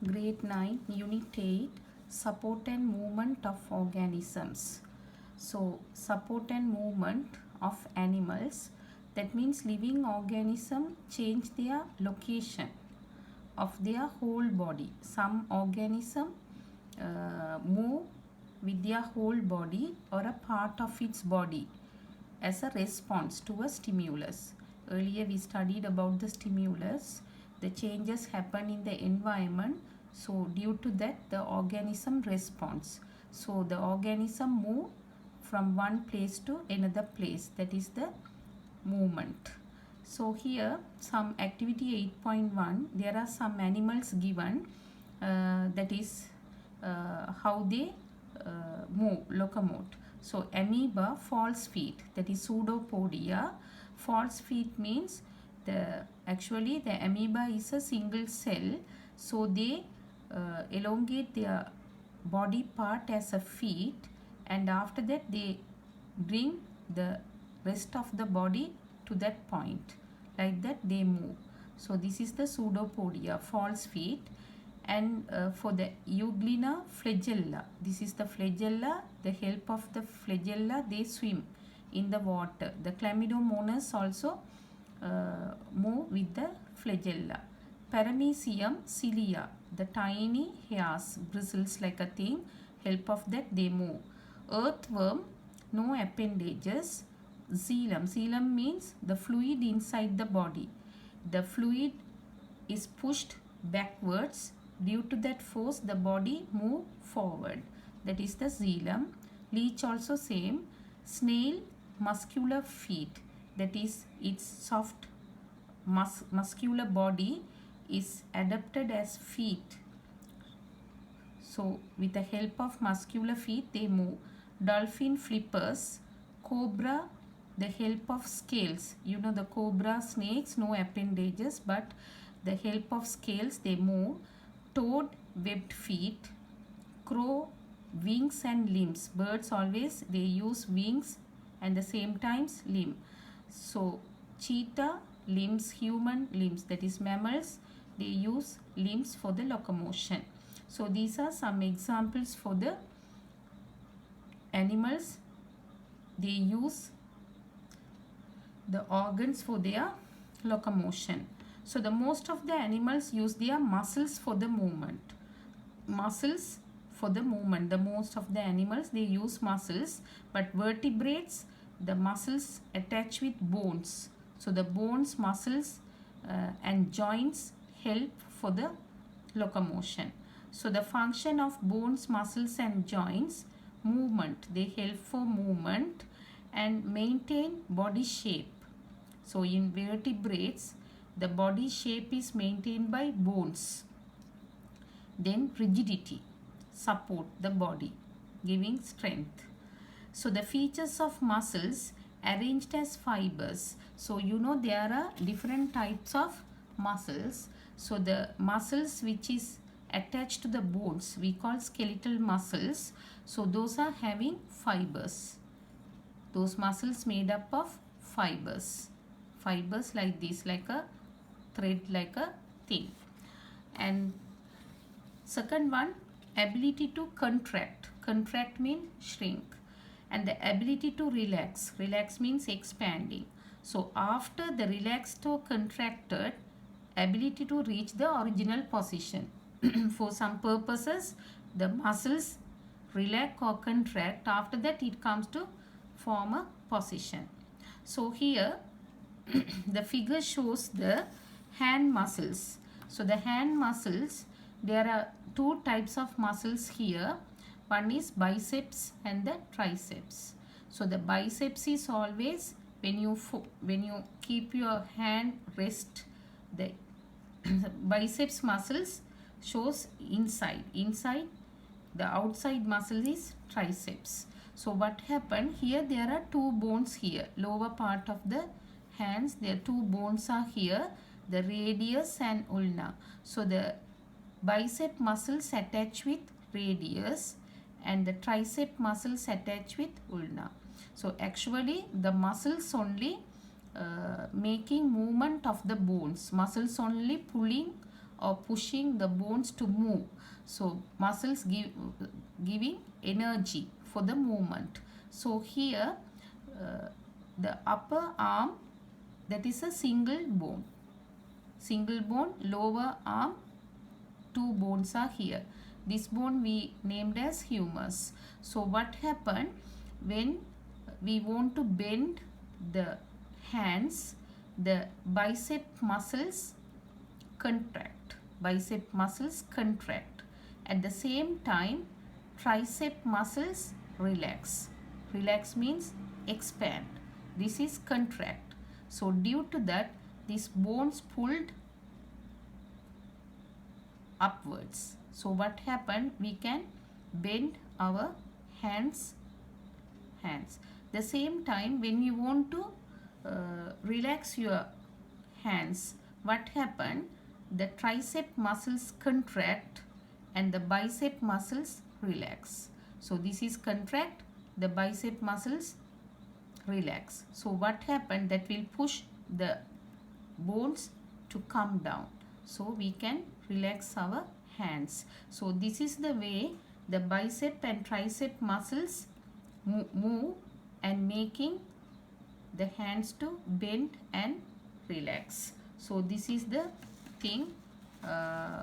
Grade 9, Unit 8, Support and Movement of Organisms. So, support and movement of animals, that means living organism change their location of their whole body. Some organism move with their whole body or a part of its body as a response to a stimulus. Earlier we studied about the stimulus. The changes happen in the environment. So due to that the organism responds. So the organism move from one place to another place. That is the movement. So here some activity 8.1, there are some animals given, that is how they move, locomote. So amoeba, false feet, that is pseudopodia. False feet means actually the amoeba is a single cell, so they elongate their body part as a feet, and after that they bring the rest of the body to that point. Like that they move. So this is the pseudopodia, false feet. And for the euglena, flagella, this is the flagella. The help of the flagella they swim in the water. The chlamydomonas also move with the flagella. Paramecium, cilia, the tiny hairs, bristles like a thing, help of that they move. Earthworm, no appendages. Xylem, xylem means the fluid inside the body. The fluid is pushed backwards. Due to that force the body move forward. That is the xylem. Leech also same. Snail, muscular feet, that is its soft muscular body is adapted as feet. So with the help of muscular feet they move. Dolphin, flippers. Cobra, the help of scales. You know the cobra, snakes, no appendages, but the help of scales they move. Toad, webbed feet. Crow, wings and limbs. Birds always they use wings and the same times limb. So cheetah, limbs, human limbs, that is mammals, they use limbs for the locomotion. So these are some examples for the animals. They use the organs for their locomotion. So the most of the animals use their muscles for the movement. Muscles for the movement. The most of the animals they use muscles, but vertebrates the muscles attach with bones. So the bones, muscles and joints help for the locomotion. So the function of bones, muscles and joints, movement, they help for movement and maintain body shape. So in vertebrates the body shape is maintained by bones. Then rigidity, support the body, giving strength. So the features of muscles arranged as fibers. So you know there are different types of muscles. So the muscles which is attached to the bones we call skeletal muscles. So those are having fibers. Those muscles made up of fibers. Fibers like this, like a thread, like a thing. And second one, ability to contract. Contract means shrink. And the ability to relax. Relax means expanding. So after the relaxed or contracted, ability to reach the original position. For some purposes the muscles relax or contract, after that it comes to form a position. So here the figure shows the hand muscles. So the hand muscles, there are two types of muscles here. One is biceps and the triceps. So the biceps is always when you keep your hand rest, the biceps muscles shows inside. The outside muscle is triceps. So what happened here, there are two bones here, lower part of the hands, there are two bones are here, the radius and ulna. So the bicep muscles attach with radius and the tricep muscles attach with ulna. So actually the muscles only making movement of the bones, muscles only pulling or pushing the bones to move. So muscles giving energy for the movement. So here the upper arm, that is a single bone. Single bone, lower arm, two bones are here. This bone we named as humerus. So what happened when we want to bend the hands, the bicep muscles contract. Bicep muscles contract. At the same time, tricep muscles relax. Relax means expand. This is contract. So due to that, these bones pulled upwards. So what happened? We can bend our hands. The same time, when you want to relax your hands, what happened? The tricep muscles contract and the bicep muscles relax. So this is contract, the bicep muscles relax. So what happened? That will push the bones to come down. So we can relax our hands. So this is the way the bicep and tricep muscles move and making the hands to bend and relax. So this is the thing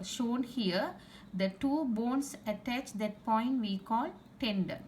shown here. The two bones attach that point we call tendon,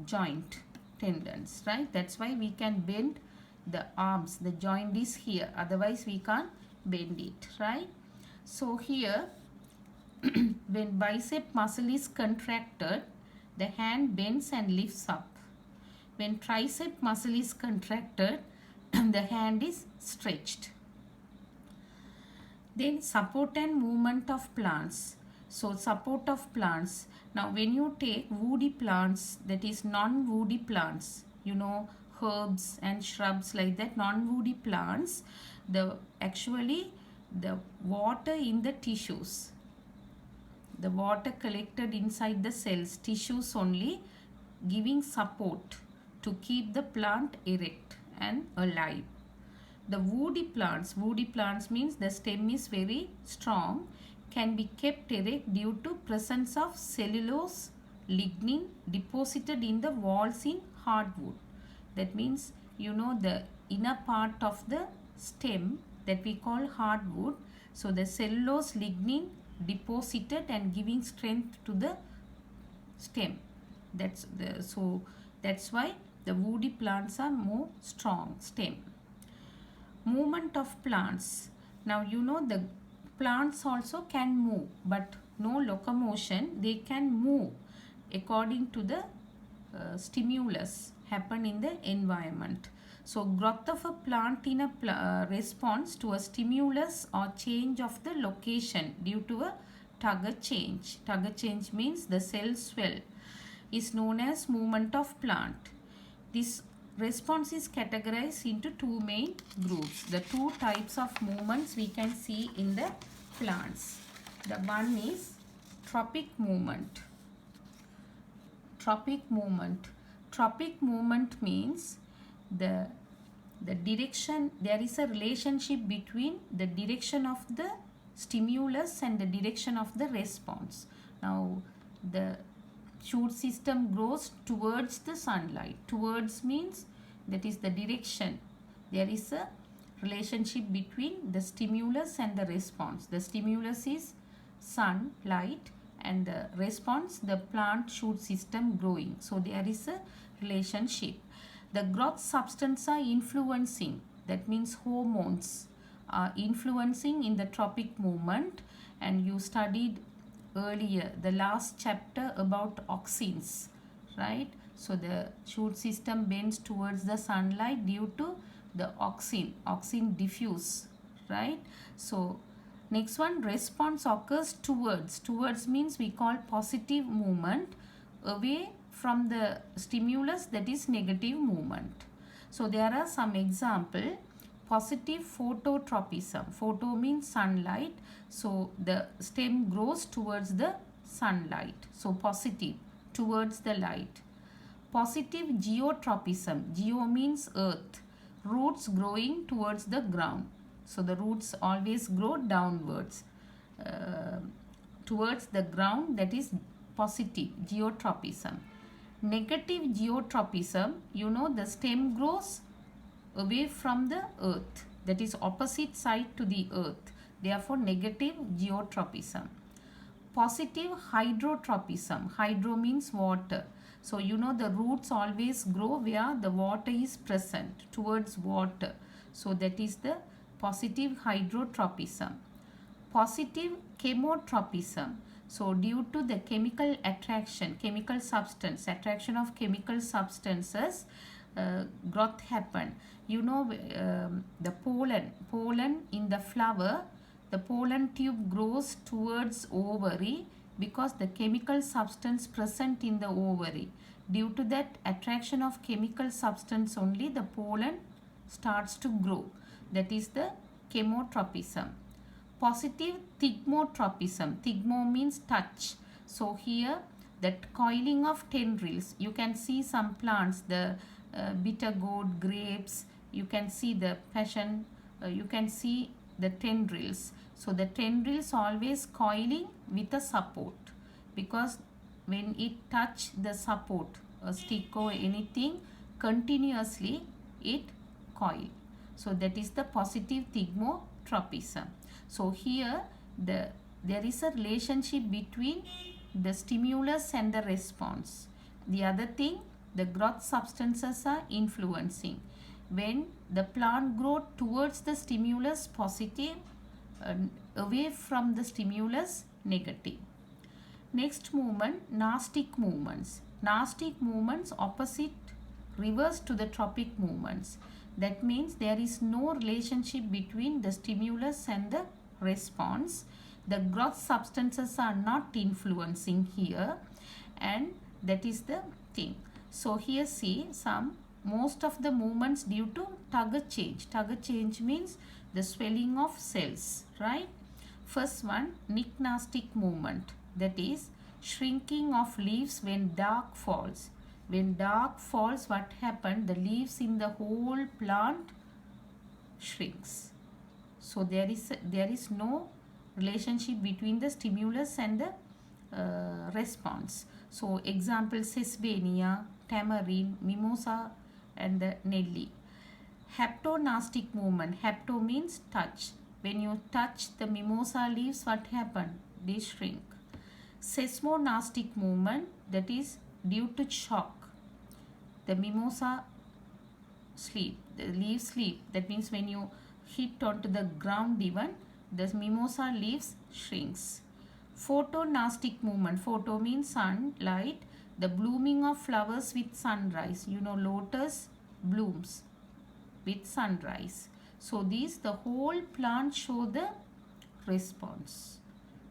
joint, tendons, right? That's why we can bend the arms. The joint is here, otherwise we can't bend it, right? So here when bicep muscle is contracted, the hand bends and lifts up. When tricep muscle is contracted, the hand is stretched. Then support and movement of plants. So support of plants. Now when you take woody plants, that is non-woody plants, you know, herbs and shrubs like that, non-woody plants, actually the water in the tissues, the water collected inside the cells, tissues only, giving support to keep the plant erect and alive. The woody plants means the stem is very strong, can be kept erect due to presence of cellulose lignin deposited in the walls in hardwood. That means, you know, the inner part of the stem that we call hardwood. So the cellulose lignin deposited and giving strength to the stem. That's why the woody plants are more strong stem. Movement of plants. Now you know the plants also can move, but no locomotion. They can move according to the stimulus happen in the environment. So growth of a plant in a response to a stimulus or change of the location due to a Tagger change. Tagger change means the cell swell is known as movement of plant. This response is categorized into two main groups. The two types of movements we can see in the plants. The one is tropic movement. Tropic movement. Tropic movement means the direction, there is a relationship between the direction of the stimulus and the direction of the response. Now the shoot system grows towards the sunlight. Towards means that is the direction. There is a relationship between the stimulus and the response. The stimulus is sunlight and the response, the plant shoot system growing. So there is a relationship. The growth substance are influencing, that means hormones are influencing in the tropic movement, and you studied earlier the last chapter about auxins, right? So the shoot system bends towards the sunlight due to the auxin diffuse, right? So next one, response occurs towards means we call positive movement, away from the stimulus, that is negative movement. So there are some example. Positive phototropism. Photo means sunlight. So the stem grows towards the sunlight. So positive, towards the light. Positive geotropism. Geo means earth. Roots growing towards the ground. So the roots always grow downwards. uh, towards the ground, that is positive geotropism. Negative geotropism, you know, the stem grows away from the earth, that is opposite side to the earth, therefore negative geotropism. Positive hydrotropism, hydro means water, so you know the roots always grow where the water is present, towards water, so that is the positive hydrotropism. Positive chemotropism, so due to the chemical attraction, chemical substance, attraction of chemical substances, growth happen. You know, the pollen in the flower, the pollen tube grows towards ovary because the chemical substance present in the ovary. Due to that attraction of chemical substance only, the pollen starts to grow. That is the chemotropism. Positive thigmotropism. Thigmo means touch. So here that coiling of tendrils, you can see some plants, the bitter gourd, grapes, you can see the passion, you can see the tendrils. So the tendrils always coiling with a support, because when it touch the support, a stick or anything, continuously it coil. So that is the positive thigmotropism. So here there is a relationship between the stimulus and the response. The other thing, the growth substances are influencing. When the plant grows towards the stimulus positive, away from the stimulus negative. Next movement, nastic movements. Nastic movements opposite, reverse to the tropic movements. That means there is no relationship between the stimulus and the response. The growth substances are not influencing here, and that is the thing. So here see most of the movements due to Tagore change. Tagore change means the swelling of cells, right? First one, nyctastic movement, that is shrinking of leaves when dark falls. When dark falls, what happened? The leaves in the whole plant shrinks. So there is no relationship between the stimulus and the response. So example, sesbania, tamarind, mimosa and the nelly. Haptonastic movement. Hapto means touch. When you touch the mimosa leaves, what happened? They shrink. Seismonastic movement, that is due to shock. The mimosa sleep, the leaves sleep. That means when you hit onto the ground even, the mimosa leaves shrinks. Photonastic movement. Photo means sunlight. The blooming of flowers with sunrise. You know, lotus blooms with sunrise. So these, the whole plant show the response.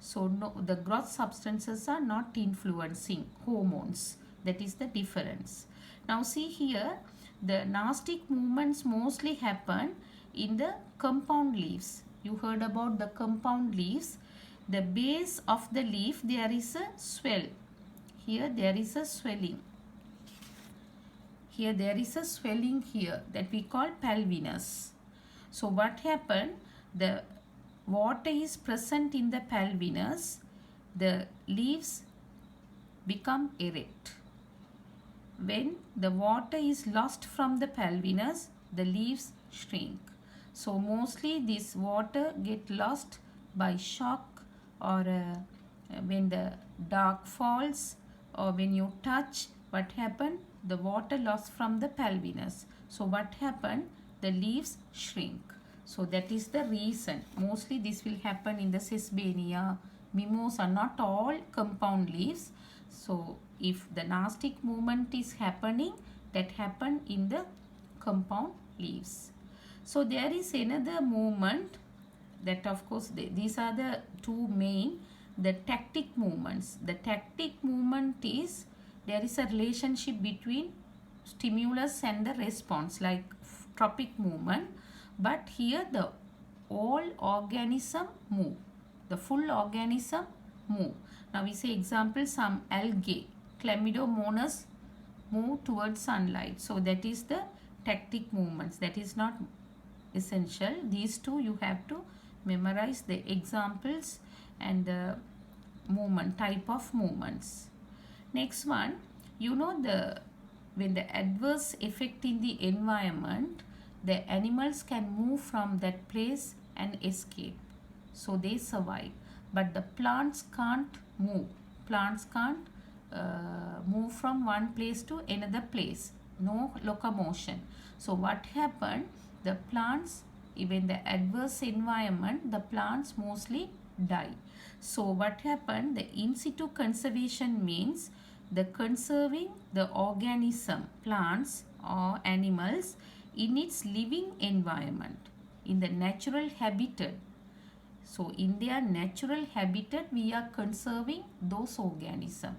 So no, the growth substances are not influencing hormones. That is the difference. Now see here, the nastic movements mostly happen in the compound leaves. You heard about the compound leaves. The base of the leaf, there is a swell. Here there is a swelling. Here there is a swelling here that we call palvinus. So what happened? The water is present in the palvinus. The leaves become erect. When the water is lost from the palvinus, the leaves shrink. So mostly this water get lost by shock, or when the dark falls, or when you touch, what happened? The water lost from the palvinus. So what happened? The leaves shrink. So that is the reason. Mostly this will happen in the sesbania, mimosa, not all compound leaves. So if the nastic movement is happening, that happen in the compound leaves. So there is another movement that, of course, these are the two main, the tactic movements. The tactic movement is, there is a relationship between stimulus and the response, like tropic movement, but here the all organism move, the full organism move. Now we say example, some algae, Chlamydomonas, move towards sunlight. So that is the tactic movements. That is not essential. These two you have to memorize the examples and the movement, type of movements. Next one, you know, the when the adverse effect in the environment, the animals can move from that place and escape, so they survive. But the plants can't move. Plants can't move from one place to another place. No locomotion. So what happened? The plants, even the adverse environment, the plants mostly die. So what happened? The in situ conservation means the conserving the organism, plants or animals in its living environment, in the natural habitat. So in their natural habitat, we are conserving those organisms.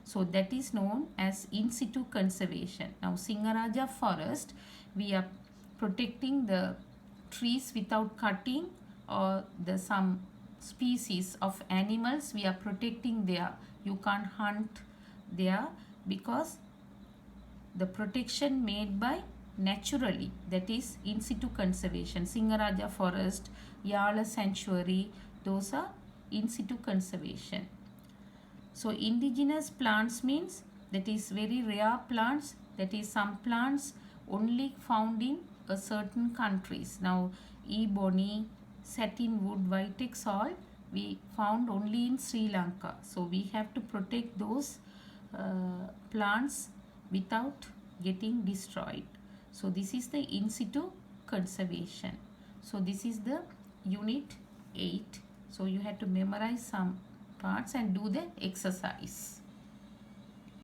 So that is known as in situ conservation. Now Singaraja forest, we are protecting the trees without cutting, or the some species of animals we are protecting there. You can't hunt there because the protection made by naturally, that is in situ conservation. Singaraja forest, Yala sanctuary, those are in situ conservation. So indigenous plants means that is very rare plants, that is some plants only found in a certain countries. Now ebony, satinwood, vitex, all we found only in Sri Lanka. So we have to protect those plants without getting destroyed. So this is the in situ conservation. So this is the unit 8. So you have to memorize some parts and do the exercise.